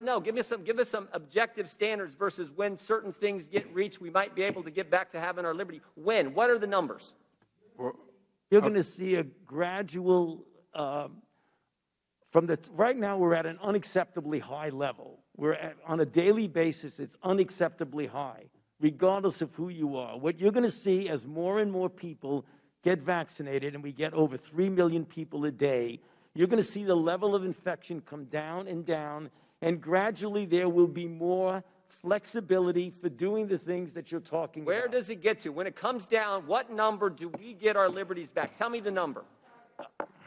No, give us some objective standards versus when certain things get reached, we might be able to get back to having our liberty. When? What are the numbers? Well, You're going to see a gradual, right now we're at an unacceptably high level. On a daily basis, it's unacceptably high, regardless of who you are. What you're going to see as more and more people get vaccinated, and we get over 3 million people a day, you're going to see the level of infection come down, and gradually there will be more flexibility for doing the things that you're talking about. Where does it get to? When it comes down, what number do we get our liberties back? Tell me the number.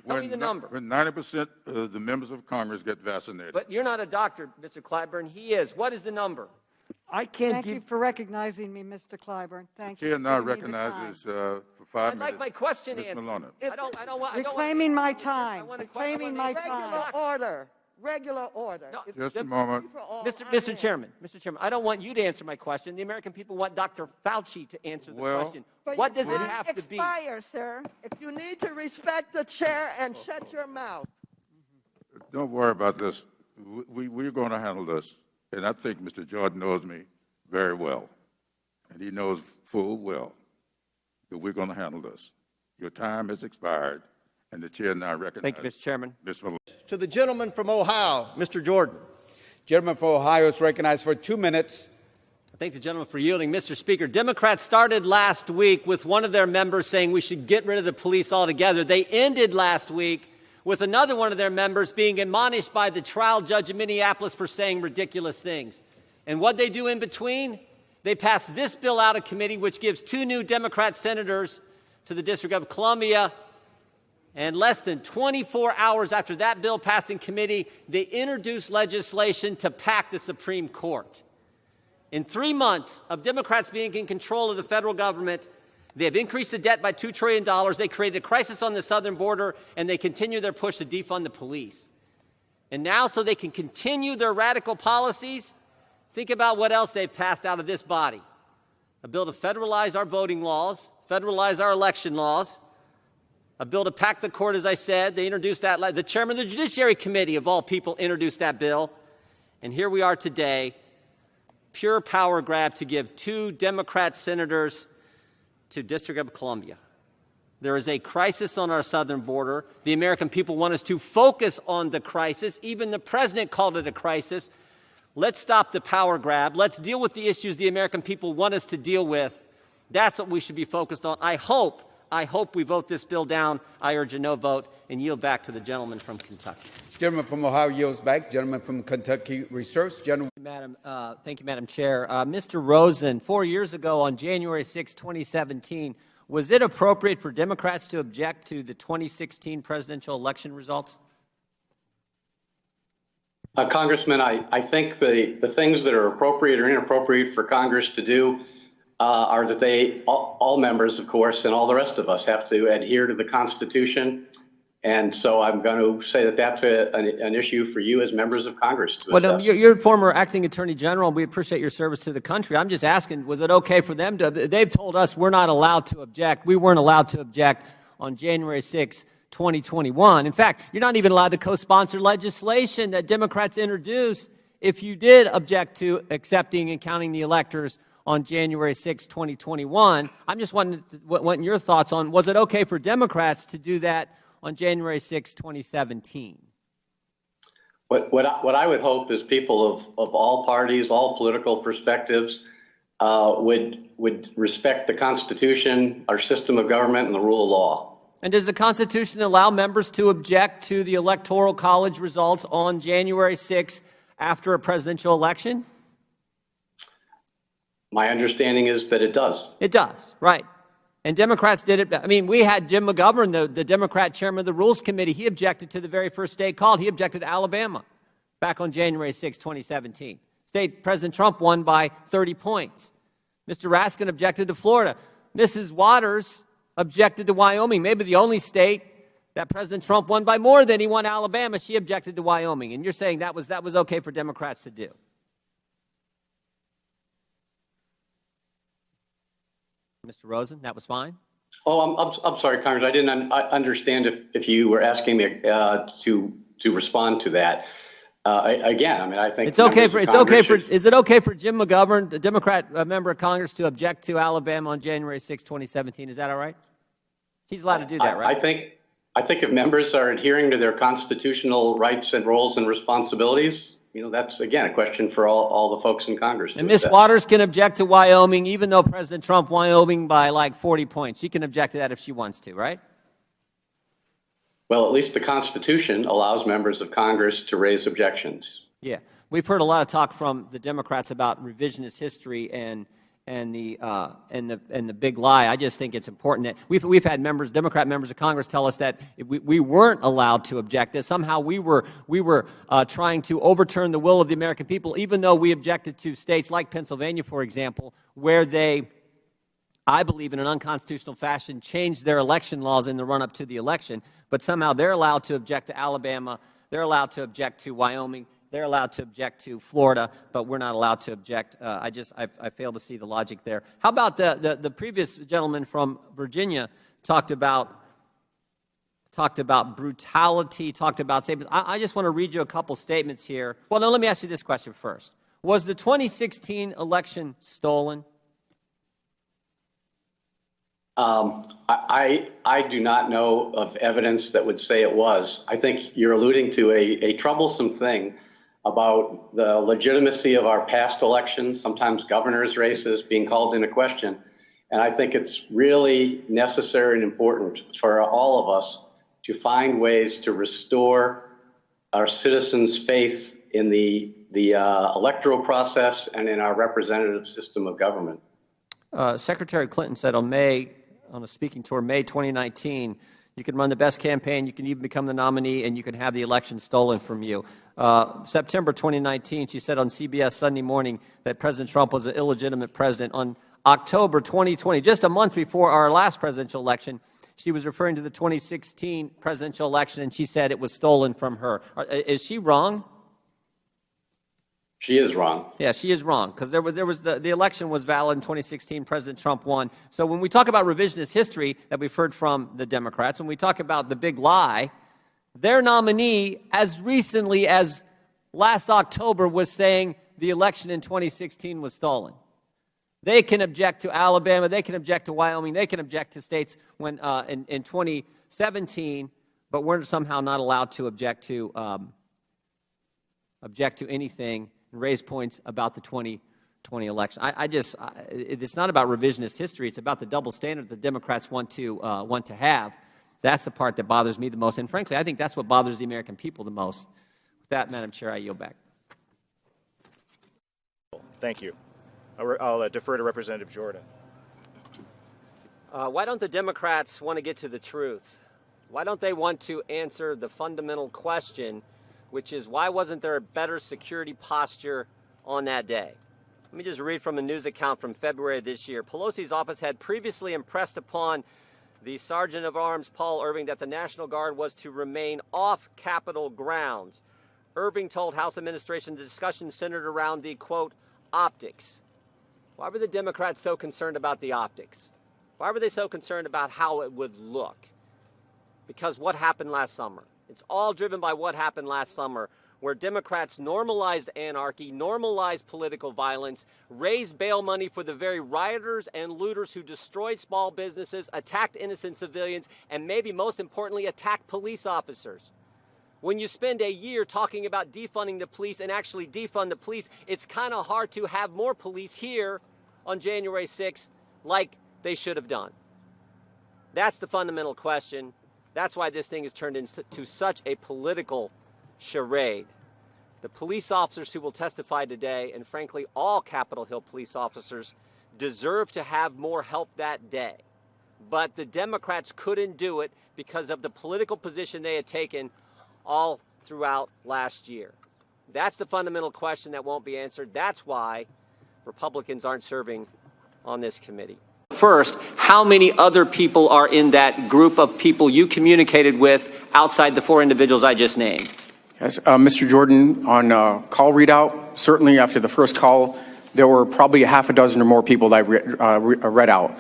Tell me the number. When 90% of the members of Congress get vaccinated. But you're not a doctor, Mr. Clyburn. He is. What is the number? I can't Thank you for recognizing me, Mr. Clyburn. Thank you. Chair for now giving me the recognizes time. for 5 I'd minutes. like my question Ms. answered. Maloney. I don't want. Reclaiming my time. want to- Reclaiming my time. Regular order. No, Just a moment. Mr. Chairman, I don't want you to answer my question. The American people want Dr. Fauci to answer the Well- question. What does it have to be? Sir. You need to respect the chair and shut your mouth. Don't worry about this. We're going to handle this. And I think Mr. Jordan knows me very well. And he knows full well that we're going to handle this. Your time has expired, and the chair now recognizes. Thank you, Mr. Chairman. Ms. Maloney. To the gentleman from Ohio, Mr. Jordan. Gentleman from Ohio is recognized for 2 minutes. I thank the gentleman for yielding. Mr. Speaker, Democrats started last week with one of their members saying we should get rid of the police altogether. They ended last week with another one of their members being admonished by the trial judge in Minneapolis for saying ridiculous things. And what they do in between? They passed this bill out of committee, which gives 2 new Democrat senators to the District of Columbia. And less than 24 hours after that bill passed in committee, they introduced legislation to pack the Supreme Court. In 3 months of Democrats being in control of the federal government, they have increased the debt by $2 trillion. They created a crisis on the southern border, and they continue their push to defund the police. And now, so they can continue their radical policies, think about what else they've passed out of this body. A bill to federalize our voting laws, federalize our election laws, a bill to pack the court, as I said. They introduced that. The chairman of the Judiciary Committee, of all people, introduced that bill. And here we are today, pure power grab to give 2 Democrat senators to District of Columbia. There is a crisis on our southern border. The American people want us to focus on the crisis. Even the president called it a crisis. Let's stop the power grab. Let's deal with the issues the American people want us to deal with. That's what we should be focused on. I hope we vote this bill down. I urge a no vote and yield back to the gentleman from Kentucky. Gentleman from Ohio yields back. Gentleman from Kentucky reserves. Gentleman. Thank you, Madam Chair. Mr. Rosen, 4 years ago on January 6, 2017, was it appropriate for Democrats to object to the 2016 presidential election results? Congressman, I think the things that are appropriate or inappropriate for Congress to do are that all members, of course, and all the rest of us have to adhere to the Constitution. And so I'm going to say that that's an issue for you as members of Congress to assess. Well, you're former acting attorney general. We appreciate your service to the country. I'm just asking, was it okay for them to? They've told us we're not allowed to object. We weren't allowed to object on January 6, 2021. In fact, you're not even allowed to co-sponsor legislation that Democrats introduced if you did object to accepting and counting the electors on January 6, 2021. I'm just wanting your thoughts on, was it okay for Democrats to do that on January 6, 2017? What I would hope is people of all parties, all political perspectives, would respect the Constitution, our system of government, and the rule of law. And does the Constitution allow members to object to the Electoral College results on January 6 after a presidential election? My understanding is that it does. It does, right. And Democrats did it. I mean, we had Jim McGovern, the Democrat chairman of the Rules Committee. He objected to the very first state called. He objected to Alabama back on January 6, 2017. State President Trump won by 30 points. Mr. Raskin objected to Florida. Mrs. Waters objected to Wyoming, maybe the only state that President Trump won by more than he won Alabama. She objected to Wyoming. And you're saying that was okay for Democrats to do? Mr. Rosen, that was fine? Oh, I'm sorry, Congress. I didn't understand if you were asking me to respond to that. Again, I mean, I think Is it okay for Jim McGovern, a Democrat member of Congress, to object to Alabama on January 6, 2017? Is that all right? He's allowed to do that, right? I think if members are adhering to their constitutional rights and roles and responsibilities, you know, that's, again, a question for all the folks in Congress. And Ms. Waters can object to Wyoming, even though President Trump won Wyoming by like 40 points. She can object to that if she wants to, right? Well, at least the Constitution allows members of Congress to raise objections. Yeah. We've heard a lot of talk from the Democrats about revisionist history and the big lie. I just think it's important that we've had Democrat members of Congress tell us that we weren't allowed to object, that somehow we were trying to overturn the will of the American people, even though we objected to states like Pennsylvania, for example, where they, I believe, in an unconstitutional fashion, changed their election laws in the run-up to the election. But somehow they're allowed to object to Alabama, they're allowed to object to Wyoming, they're allowed to object to Florida, but we're not allowed to object. I fail to see the logic there. How about the previous gentleman from Virginia talked about brutality, talked about statements. I just want to read you a couple statements here. Well, no, let me ask you this question first. Was the 2016 election stolen? I do not know of evidence that would say it was. I think you're alluding to a troublesome thing about the legitimacy of our past elections, sometimes governor's races being called into question. And I think it's really necessary and important for all of us to find ways to restore our citizens' faith in the electoral process and in our representative system of government. Secretary Clinton said on a speaking tour, May 2019, you can run the best campaign, you can even become the nominee, and you can have the election stolen from you. September 2019, she said on CBS Sunday Morning that President Trump was an illegitimate president. On October 2020, just a month before our last presidential election, she was referring to the 2016 presidential election, and she said it was stolen from her. Is she wrong? She is wrong. Yeah, she is wrong, because the election was valid in 2016. President Trump won. So when we talk about revisionist history that we've heard from the Democrats, when we talk about the big lie, their nominee, as recently as last October, was saying the election in 2016 was stolen. They can object to Alabama. They can object to Wyoming. They can object to states when in 2017, but we're somehow not allowed to object to anything and raise points about the 2020 election. It's not about revisionist history. It's about the double standard the Democrats want to have. That's the part that bothers me the most. And frankly, I think that's what bothers the American people the most. With that, Madam Chair, I yield back. Thank you. I'll defer to Representative Jordan. Why don't the Democrats want to get to the truth? Why don't they want to answer the fundamental question, which is, why wasn't there a better security posture on that day? Let me just read from a news account from February of this year. Pelosi's office had previously impressed upon the Sergeant of Arms, Paul Irving, that the National Guard was to remain off Capitol grounds. Irving told House administration the discussion centered around the, quote, optics. Why were the Democrats so concerned about the optics? Why were they so concerned about how it would look? Because what happened last summer? It's all driven by what happened last summer, where Democrats normalized anarchy, normalized political violence, raised bail money for the very rioters and looters who destroyed small businesses, attacked innocent civilians, and maybe most importantly, attacked police officers. When you spend a year talking about defunding the police and actually defund the police, it's kind of hard to have more police here on January 6th like they should have done. That's the fundamental question. That's why this thing has turned into such a political charade. The police officers who will testify today, and frankly all Capitol Hill police officers, deserve to have more help that day. But the Democrats couldn't do it because of the political position they had taken all throughout last year. That's the fundamental question that won't be answered. That's why Republicans aren't serving on this committee. First, how many other people are in that group of people you communicated with outside the four individuals I just named? Yes, Mr. Jordan, on call readout, certainly after the first call, there were probably a half a dozen or more people that I read out.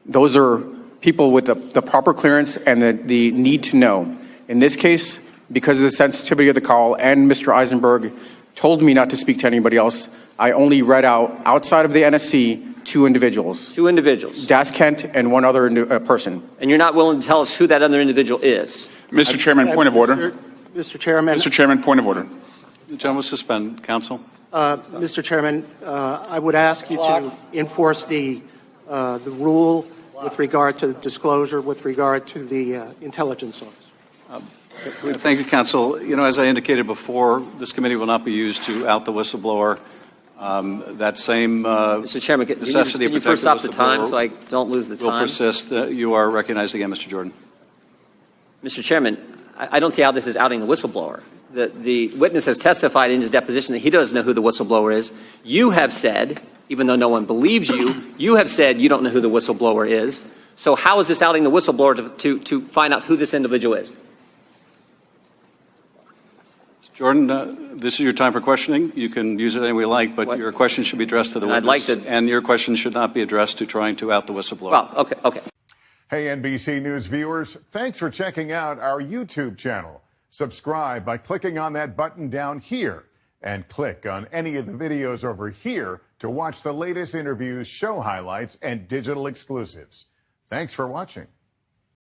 Those are people with the proper clearance and the need to know. In this case, because of the sensitivity of the call, and Mr. Eisenberg told me not to speak to anybody else, I only read out, outside of the NSC, 2 individuals. 2 individuals. Das Kent and one other person. And you're not willing to tell us who that other individual is? Mr. Chairman, point of order. Mr. Chairman. Mr. Chairman, point of order. The gentleman will suspend. Counsel. Mr. Chairman, I would ask you to enforce the rule with regard to disclosure with regard to the intelligence office. Thank you, counsel. You know, as I indicated before, this committee will not be used to out the whistleblower. That same Mr. Chairman, necessity can you first stop the time so I don't lose the time? Will persist. You are recognized again, Mr. Jordan. Mr. Chairman, I don't see how this is outing the whistleblower. The witness has testified in his deposition that he doesn't know who the whistleblower is. You have said, even though no one believes you, you have said you don't know who the whistleblower is. So how is this outing the whistleblower to find out who this individual is? Jordan, this is your time for questioning. You can use it any way you like, but your question should be addressed to the witness. And your question should not be addressed to trying to out the whistleblower. Well, okay. Hey, NBC News viewers, thanks for checking out our YouTube channel. Subscribe by clicking on that button down here and click on any of the videos over here to watch the latest interviews, show highlights, and digital exclusives. Thanks for watching.